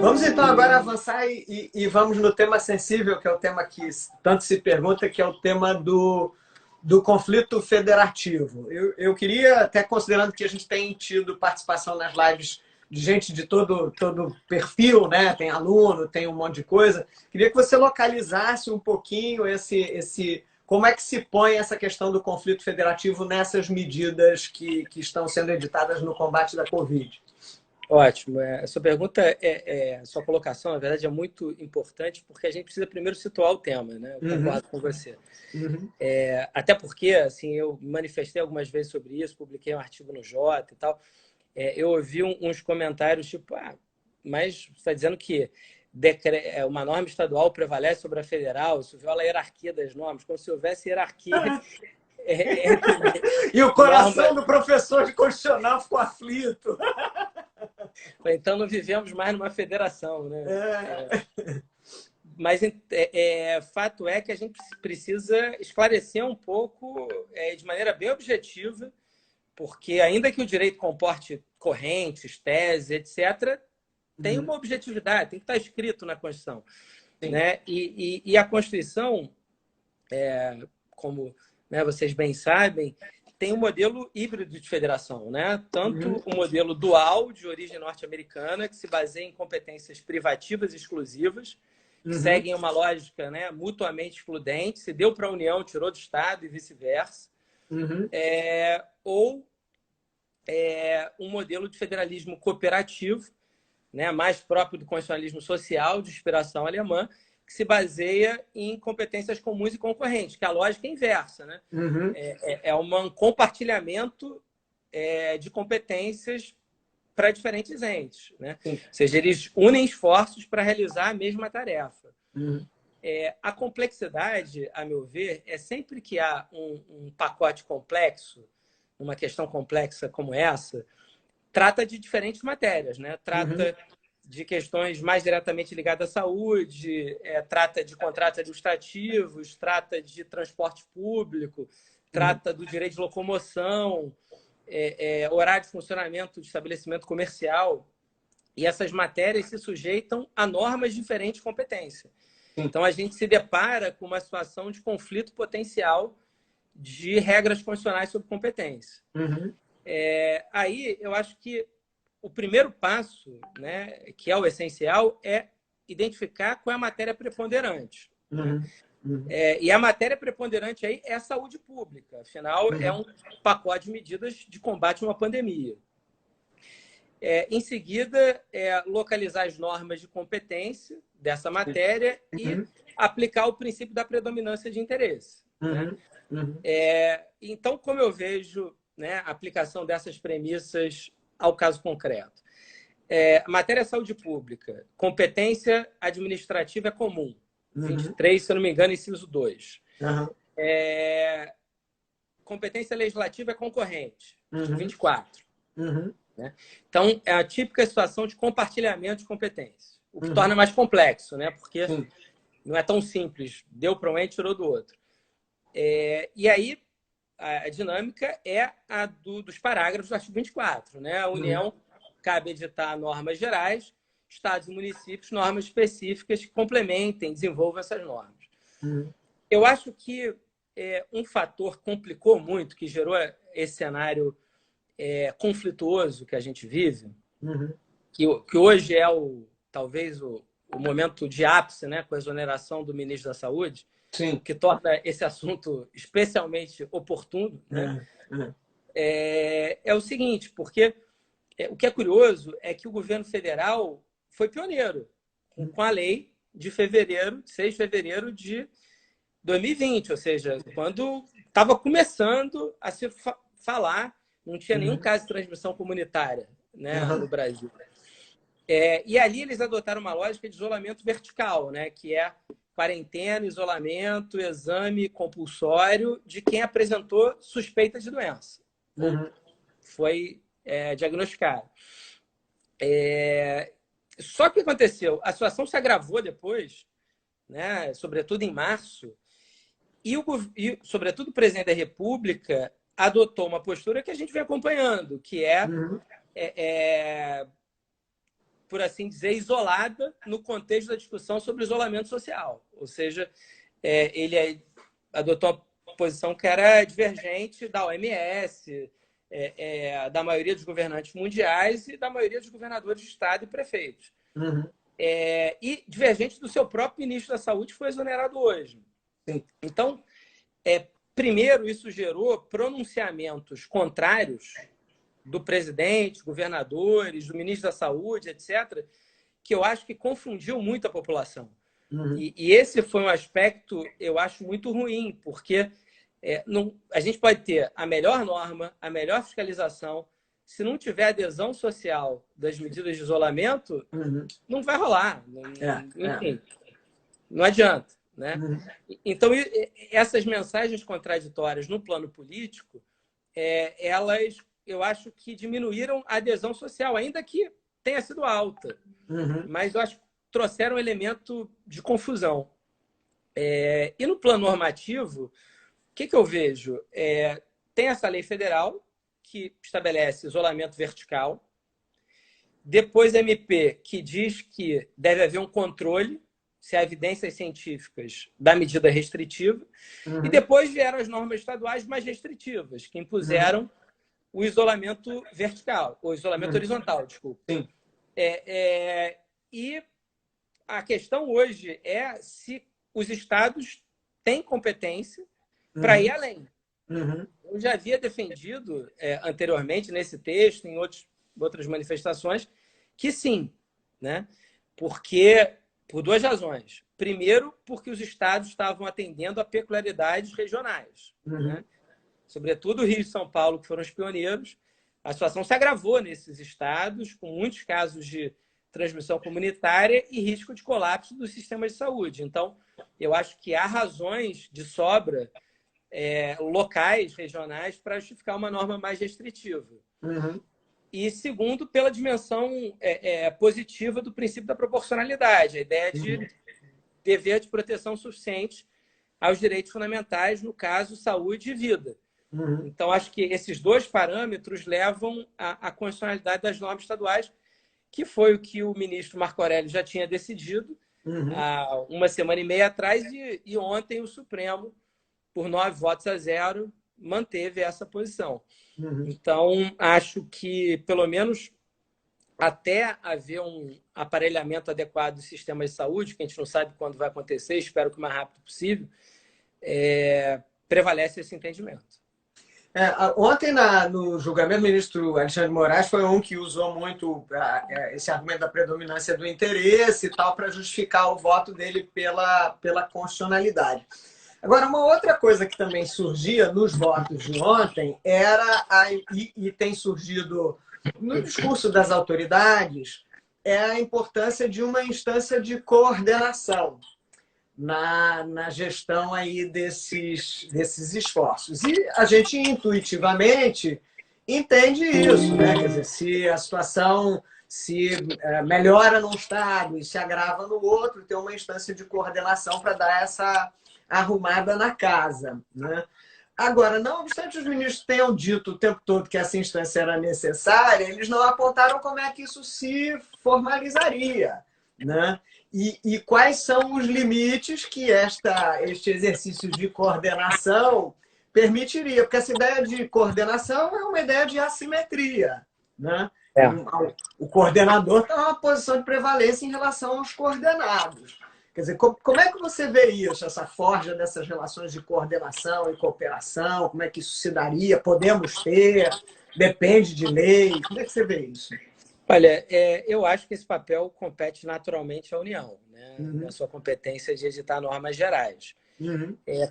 Vamos então agora avançar e vamos no tema sensível, que é o tema que tanto se pergunta, que é o tema do conflito federativo. Eu queria, até considerando que a gente tem tido participação nas lives de gente de todo perfil, né? Tem aluno, tem um monte de coisa. Queria que você localizasse um pouquinho como é que se põe essa questão do conflito federativo nessas medidas que estão sendo editadas no combate da Covid. Ótimo. A sua pergunta, a sua colocação, na verdade, é muito importante, porque a gente precisa primeiro situar o tema, né? Eu concordo com você. Até porque, assim, eu manifestei algumas vezes sobre isso, publiquei um artigo no Jota e tal. Eu ouvi uns comentários tipo, mas você está dizendo que uma norma estadual prevalece sobre a federal, isso viola a hierarquia das normas, como se houvesse hierarquia E o coração do professor de constitucional ficou aflito. Então não vivemos mais numa federação, né? Mas fato é que a gente precisa esclarecer um pouco, de maneira bem objetiva, porque ainda que o direito comporte correntes, teses, etc., tem uma objetividade, tem que estar escrito na Constituição. Né? E a Constituição, como, né, vocês bem sabem, tem um modelo híbrido de federação, né? Tanto o modelo dual, de origem norte-americana, que se baseia em competências privativas e exclusivas, que seguem uma lógica, né, mutuamente excludente, se deu para a União, tirou do Estado e vice-versa, ou um modelo de federalismo cooperativo, né, mais próprio do constitucionalismo social, de inspiração alemã, que se baseia em competências comuns e concorrentes, que a lógica é inversa. Né? É um compartilhamento de competências para diferentes entes. Né? Ou seja, eles unem esforços para realizar a mesma tarefa. A complexidade, a meu ver, é sempre que há um pacote complexo, uma questão complexa como essa, trata de diferentes matérias, né? Trata de questões mais diretamente ligadas à saúde, trata de contratos administrativos, trata de transporte público, trata do direito de locomoção, horário de funcionamento de estabelecimento comercial. E essas matérias se sujeitam a normas diferentes de competência. Então, a gente se depara com uma situação de conflito potencial de regras constitucionais sobre competência. Aí, eu acho que o primeiro passo, né, que é o essencial, é identificar qual é a matéria preponderante. E a matéria preponderante aí é a saúde pública. Afinal, é um pacote de medidas de combate a uma pandemia. Em seguida, localizar as normas de competência dessa matéria e aplicar o princípio da predominância de interesse. Né? Então, como eu vejo, né, a aplicação dessas premissas ao caso concreto? Matéria saúde pública, competência administrativa é comum. 23, se eu não me engano, inciso 2. Competência legislativa é concorrente. 24. Né? Então, é a típica situação de compartilhamento de competências, o que torna mais complexo, né? Porque não é tão simples. Deu para um ente, tirou do outro. E aí, a dinâmica é a dos parágrafos do artigo 24. Né? A União cabe editar normas gerais, estados e municípios, normas específicas que complementem, desenvolvam essas normas. Eu acho que um fator complicou muito, que gerou esse cenário conflituoso que a gente vive, que hoje é talvez o momento de ápice, né, com a exoneração do ministro da Saúde, que torna esse assunto especialmente oportuno. Né? É o seguinte, porque o que é curioso é que o governo federal foi pioneiro com a lei de 6 de fevereiro de 2020, ou seja, quando estava começando a se falar, não tinha nenhum caso de transmissão comunitária, né, no Brasil. E ali eles adotaram uma lógica de isolamento vertical, né, que é quarentena, isolamento, exame compulsório de quem apresentou suspeita de doença. Foi diagnosticado. Só que o que aconteceu? A situação se agravou depois, né, sobretudo em março, e sobretudo o presidente da República adotou uma postura que a gente vem acompanhando, que por assim dizer, isolada no contexto da discussão sobre isolamento social. Ou seja, ele adotou uma posição que era divergente da OMS, da maioria dos governantes mundiais e da maioria dos governadores de Estado e prefeitos. Uhum. E divergente do seu próprio ministro da Saúde, que foi exonerado hoje. Sim. Então, primeiro, isso gerou pronunciamentos contrários do presidente, governadores, do ministro da Saúde, etc., que eu acho que confundiu muito a população. Uhum. E esse foi um aspecto, eu acho, muito ruim, porque a gente pode ter a melhor norma, a melhor fiscalização, se não tiver adesão social das medidas de isolamento, Uhum. não vai rolar. Enfim, não adianta. Né? Uhum. Então, essas mensagens contraditórias no plano político, elas, eu acho que diminuíram a adesão social, ainda que tenha sido alta. Uhum. Mas eu acho que trouxeram um elemento de confusão. E no plano normativo, o que eu vejo? Tem essa lei federal que estabelece isolamento vertical. Depois, a MP, que diz que deve haver um controle se há evidências científicas da medida restritiva. Uhum. E depois vieram as normas estaduais mais restritivas, que impuseram o isolamento vertical, ou isolamento horizontal, desculpa. Sim. E a questão hoje é se os estados têm competência para ir além. Uhum. Eu já havia defendido anteriormente, nesse texto, em outras manifestações, que sim, né? Porque, por duas razões. Primeiro, porque os estados estavam atendendo a peculiaridades regionais. Uhum. Né? Sobretudo o Rio e São Paulo, que foram os pioneiros. A situação se agravou nesses estados, com muitos casos de transmissão comunitária e risco de colapso dos sistemas de saúde. Então, eu acho que há razões de sobra locais, regionais, para justificar uma norma mais restritiva. Uhum. E, segundo, pela dimensão positiva do princípio da proporcionalidade, a ideia de dever de proteção suficiente aos direitos fundamentais, no caso, saúde e vida. Uhum. Então, acho que esses dois parâmetros levam à constitucionalidade das normas estaduais, que foi o que o ministro Marco Aurélio já tinha decidido há uma semana e meia atrás, e ontem o Supremo, por 9 votos a 0, manteve essa posição. Uhum. Então, acho que, pelo menos, até haver um aparelhamento adequado do sistema de saúde, que a gente não sabe quando vai acontecer, espero que o mais rápido possível, prevalece esse entendimento. Ontem, no julgamento, o ministro Alexandre de Moraes foi um que usou muito esse argumento da predominância do interesse e tal para justificar o voto dele pela constitucionalidade. Agora, uma outra coisa que também surgia nos votos de ontem era, e tem surgido no discurso das autoridades, é a importância de uma instância de coordenação na gestão aí desses esforços. E a gente intuitivamente entende isso, né? Quer dizer, se a situação melhora num estado e se agrava no outro, tem uma instância de coordenação para dar essa arrumada na casa, né? Agora, não obstante os ministros tenham dito o tempo todo que essa instância era necessária, eles não apontaram como é que isso se formalizaria, né? E quais são os limites que este exercício de coordenação permitiria? Porque essa ideia de coordenação é uma ideia de assimetria, né? O coordenador está numa posição de prevalência em relação aos coordenados. Quer dizer, como é que você vê isso, essa forja dessas relações de coordenação e cooperação? Como é que isso se daria? Podemos ter? Depende de lei? Como é que você vê isso? Olha, eu acho que esse papel compete naturalmente à União, né? Na sua competência de editar normas gerais.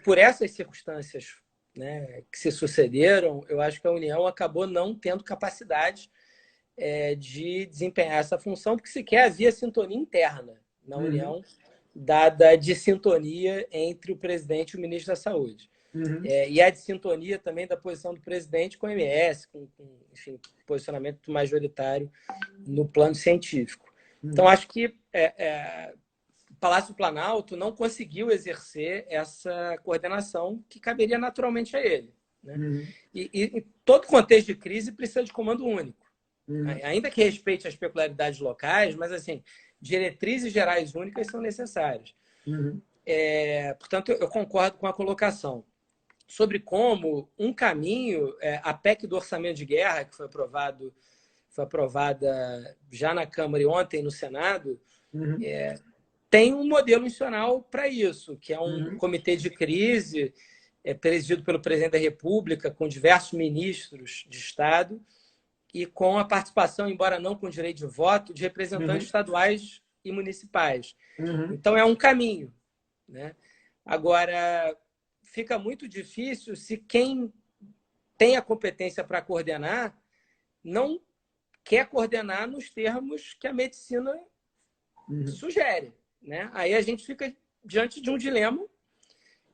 Por essas circunstâncias, né, que se sucederam, eu acho que a União acabou não tendo capacidade de desempenhar essa função, porque sequer havia sintonia interna na União, dada a dissintonia entre o presidente e o ministro da Saúde. E a dissintonia também da posição do presidente com o MS, enfim, posicionamento majoritário no plano científico. Então, acho que o Palácio do Planalto não conseguiu exercer essa coordenação que caberia naturalmente a ele. Né? E todo contexto de crise precisa de comando único. ainda que respeite as peculiaridades locais, mas assim, diretrizes gerais únicas são necessárias. Portanto, eu concordo com a colocação. Sobre como um caminho, a PEC do orçamento de guerra, que foi aprovada já na Câmara e ontem no Senado, tem um modelo institucional para isso, que é um comitê de crise presidido pelo presidente da República, com diversos ministros de Estado e com a participação, embora não com direito de voto, de representantes estaduais e municipais. Então, é um caminho, né? Agora, fica muito difícil se quem tem a competência para coordenar não quer coordenar nos termos que a medicina sugere, né? Aí a gente fica diante de um dilema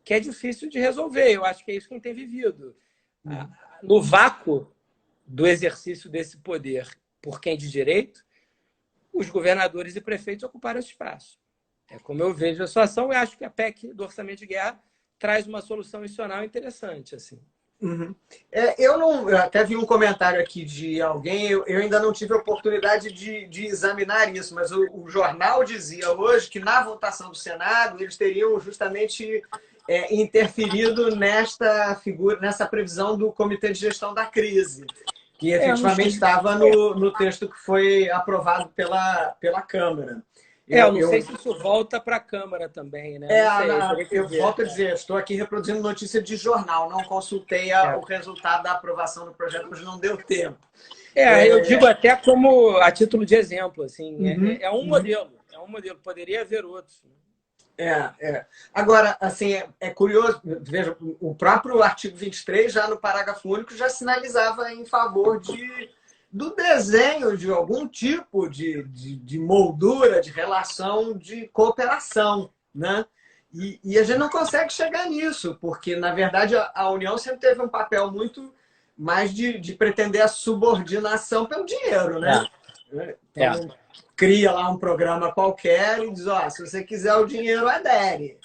que é difícil de resolver. Eu acho que é isso que a gente tem vivido. No vácuo do exercício desse poder por quem de direito, os governadores e prefeitos ocuparam esse espaço. É como eu vejo a situação, eu acho que a PEC do orçamento de guerra traz uma solução institucional interessante, assim. Eu até vi um comentário aqui de alguém, eu ainda não tive a oportunidade de examinar isso, mas o jornal dizia hoje que na votação do Senado eles teriam justamente interferido nessa previsão do Comitê de Gestão da Crise, que efetivamente estava no texto que foi aprovado pela Câmara. Eu não sei se isso volta para a Câmara também, né? Eu volto a dizer, estou aqui reproduzindo notícia de jornal, não consultei o resultado da aprovação do projeto, mas não deu tempo. Eu digo até como a título de exemplo, assim, é um modelo, poderia haver outros. Agora, assim, é curioso, veja, o próprio artigo 23, já no parágrafo único, já sinalizava em favor do desenho de algum tipo de moldura, de relação de cooperação, né? E a gente não consegue chegar nisso, porque, na verdade, a União sempre teve um papel muito mais de pretender a subordinação pelo dinheiro, né? Então, cria lá um programa qualquer e diz, se você quiser o dinheiro, adere.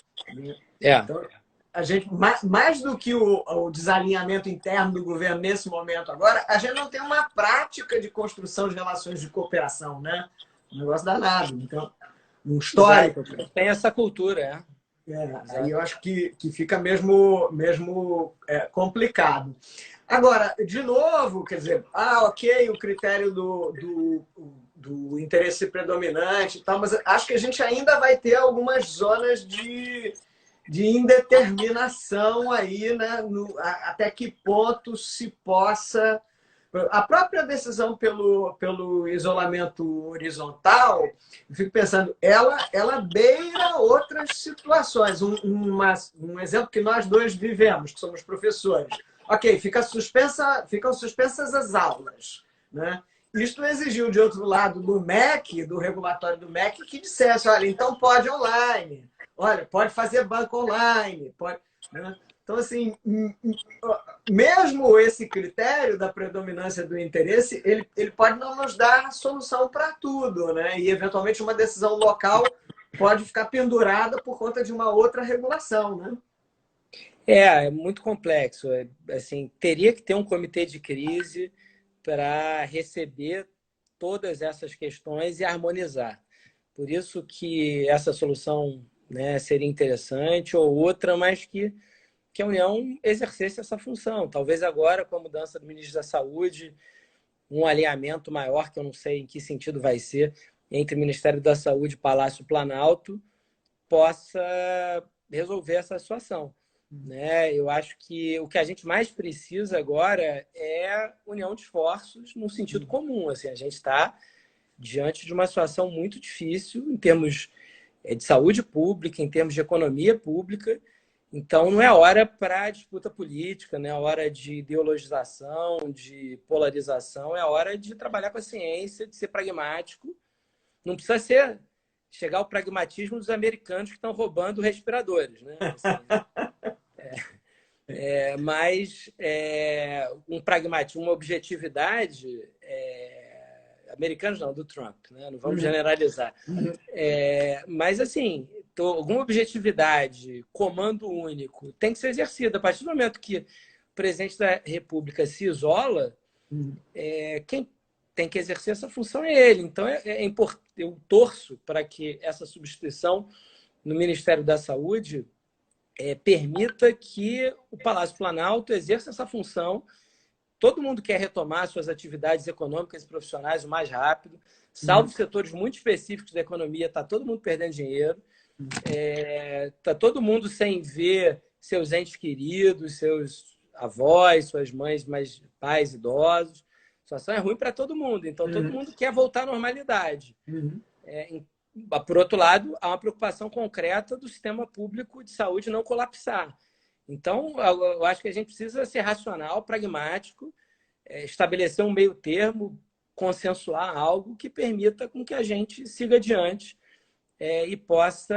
Então, a gente, mais do que o desalinhamento interno do governo nesse momento agora, a gente não tem uma prática de construção de relações de cooperação, né? Um negócio danado. Então, um histórico. Tem essa cultura, aí eu acho que fica mesmo complicado. Agora, de novo, quer dizer, ok, o critério do interesse predominante e tal, mas acho que a gente ainda vai ter algumas zonas de indeterminação aí, né? Até que ponto se possa... A própria decisão pelo isolamento horizontal, eu fico pensando, ela beira outras situações. Um exemplo que nós dois vivemos, que somos professores. Ok, ficam suspensas as aulas, né? Isto exigiu, de outro lado, do MEC, do regulatório do MEC, que dissesse, olha, então pode online, olha, pode fazer banco online, pode... Né? Então, assim, mesmo esse critério da predominância do interesse, ele pode não nos dar solução para tudo, né? E, eventualmente, uma decisão local pode ficar pendurada por conta de uma outra regulação, né? É muito complexo. Assim, teria que ter um comitê de crise para receber todas essas questões e harmonizar. Por isso que essa solução, né, seria interessante, ou outra, mas que a União exercesse essa função. Talvez agora, com a mudança do ministro da Saúde, um alinhamento maior, que eu não sei em que sentido vai ser, entre o Ministério da Saúde e Palácio Planalto, possa resolver essa situação. Né? Eu acho que o que a gente mais precisa agora é união de esforços no sentido comum. Assim, a gente está diante de uma situação muito difícil em termos de saúde pública, em termos de economia pública. Então, não é hora para disputa política, não é hora de ideologização, de polarização, é hora de trabalhar com a ciência, de ser pragmático. Não precisa chegar ao pragmatismo dos americanos que estão roubando respiradores, né? Assim, mas um pragmatismo, uma objetividade, americanos não, do Trump, né? Não vamos generalizar. Mas, assim, alguma objetividade, comando único, tem que ser exercida. A partir do momento que o presidente da República se isola, quem tem que exercer essa função é ele. Então, eu torço para que essa substituição no Ministério da Saúde permita que o Palácio Planalto exerça essa função. Todo mundo quer retomar suas atividades econômicas e profissionais o mais rápido, salvo setores muito específicos da economia, está todo mundo perdendo dinheiro, está todo mundo sem ver seus entes queridos, seus avós, suas mães, pais idosos. A situação é ruim para todo mundo, então todo mundo quer voltar à normalidade. Por outro lado, há uma preocupação concreta do sistema público de saúde não colapsar. Então, eu acho que a gente precisa ser racional, pragmático, estabelecer um meio termo, consensuar algo que permita com que a gente siga adiante e possa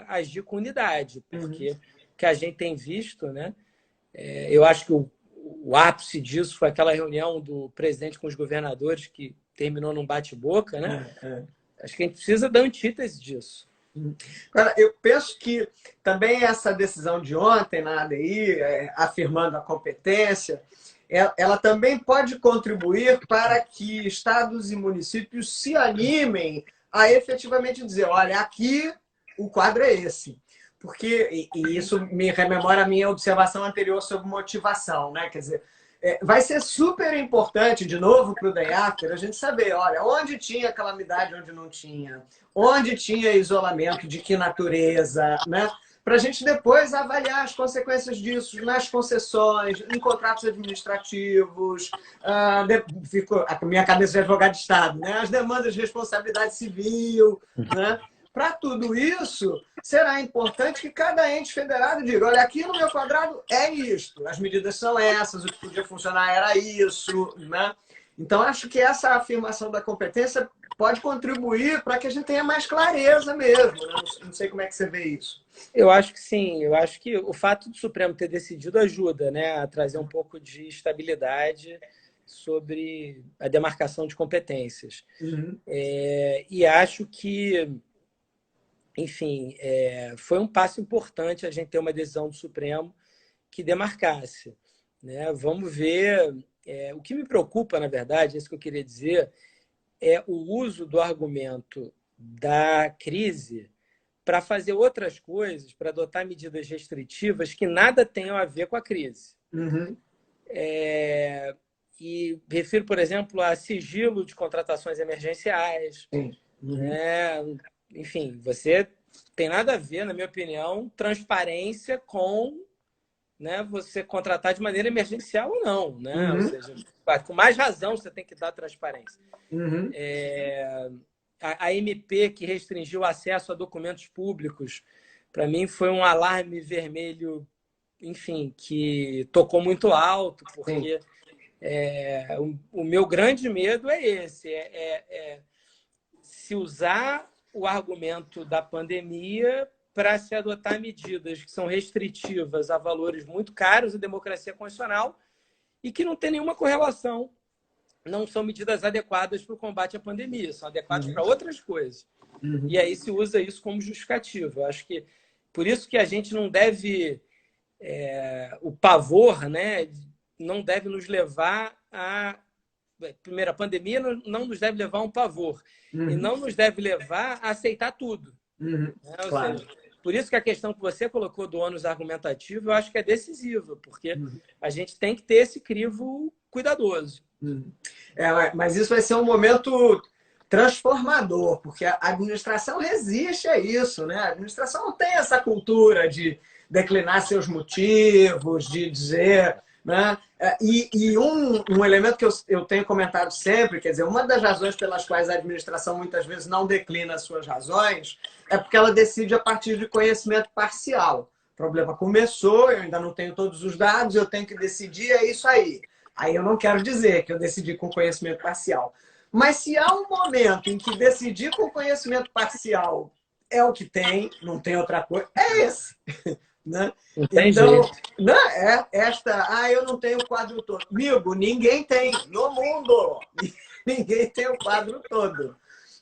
agir com unidade. Porque o que a gente tem visto, né, eu acho que o ápice disso foi aquela reunião do presidente com os governadores que terminou num bate-boca, né? Acho que a gente precisa da antítese disso. Agora, eu penso que também essa decisão de ontem na ADI, afirmando a competência, ela também pode contribuir para que estados e municípios se animem a efetivamente dizer, olha, aqui o quadro é esse. Porque, e isso me rememora a minha observação anterior sobre motivação, né? Quer dizer, vai ser super importante, de novo, para o Day After, a gente saber, olha, onde tinha calamidade, onde não tinha, onde tinha isolamento, de que natureza, né? Para a gente depois avaliar as consequências disso nas concessões, em contratos administrativos, a minha cabeça de advogado de Estado, né? As demandas de responsabilidade civil, né? Para tudo isso, será importante que cada ente federado diga, olha, aqui no meu quadrado é isto, as medidas são essas, o que podia funcionar era isso, né? Então, acho que essa afirmação da competência pode contribuir para que a gente tenha mais clareza mesmo, né? Não sei como é que você vê isso. Eu acho que sim, eu acho que o fato do Supremo ter decidido ajuda, né, a trazer um pouco de estabilidade sobre a demarcação de competências. E acho que, enfim, foi um passo importante a gente ter uma decisão do Supremo que demarcasse, né? Vamos ver. O que me preocupa, na verdade, isso que eu queria dizer, é o uso do argumento da crise para fazer outras coisas, para adotar medidas restritivas que nada tenham a ver com a crise. E refiro, por exemplo, a sigilo de contratações emergenciais. Enfim, você tem nada a ver, na minha opinião, transparência com, né, você contratar de maneira emergencial ou não. Né? Ou seja, com mais razão você tem que dar transparência. A MP que restringiu o acesso a documentos públicos, para mim foi um alarme vermelho, enfim, que tocou muito alto, porque o meu grande medo é esse, se usar o argumento da pandemia para se adotar medidas que são restritivas a valores muito caros da democracia constitucional e que não tem nenhuma correlação. Não são medidas adequadas para o combate à pandemia, são adequadas para outras coisas. E aí se usa isso como justificativo. Eu acho que por isso que a gente não deve... o pavor, né, não deve nos levar a... Primeiro, a pandemia não nos deve levar a um pavor. E não nos deve levar a aceitar tudo. Claro. Seja, por isso que a questão que você colocou do ônus argumentativo, eu acho que é decisiva, porque a gente tem que ter esse crivo cuidadoso. Mas isso vai ser um momento transformador, porque a administração resiste a isso, né? A administração não tem essa cultura de declinar seus motivos, de dizer... Né? E um elemento que eu tenho comentado sempre, quer dizer, uma das razões pelas quais a administração muitas vezes não declina as suas razões é porque ela decide a partir de conhecimento parcial. O problema começou, eu ainda não tenho todos os dados, eu tenho que decidir, é isso aí. Aí eu não quero dizer que eu decidi com conhecimento parcial. Mas se há um momento em que decidir com conhecimento parcial é o que tem, não tem outra coisa, é esse. Né? Então, eu não tenho o quadro todo. Amigo, ninguém tem no mundo. Ninguém tem o quadro todo.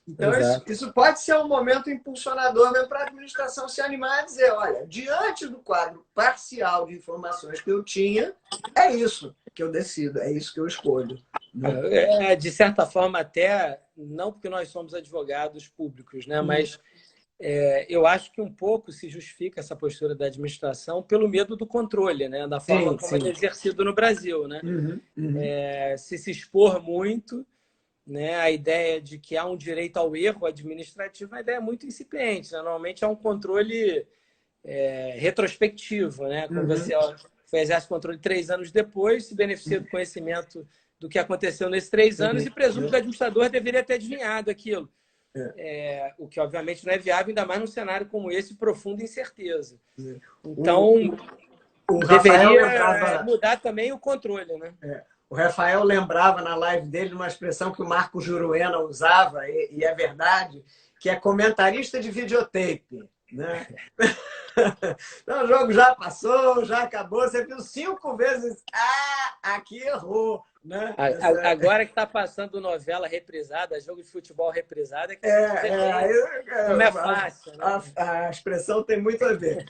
Então, isso pode ser um momento impulsionador mesmo para a administração se animar a dizer, olha, diante do quadro parcial de informações que eu tinha, é isso que eu decido, é isso que eu escolho. né? De certa forma, até, não porque nós somos advogados públicos, né? Mas eu acho que um pouco se justifica essa postura da administração pelo medo do controle, né? Da forma como ele é exercido no Brasil, né? Se expor muito, né? A ideia de que há um direito ao erro administrativo é uma ideia muito incipiente, né? Normalmente há um controle retrospectivo, né? Quando você exerce controle 3 anos depois, se beneficia do conhecimento do que aconteceu nesses 3 anos e presume que o administrador deveria ter adivinhado aquilo. O que, obviamente, não é viável, ainda mais num cenário como esse, profunda incerteza. Então, deveria mudar também o controle, né? O Rafael lembrava na live dele uma expressão que o Marco Juruena usava, e é verdade, que é comentarista de videotape, né? Então, o jogo já passou, já acabou, você viu 5 vezes, aqui errou, né? Agora que está passando novela reprisada, jogo de futebol reprisado, que não é fácil, né? A expressão tem muito a ver.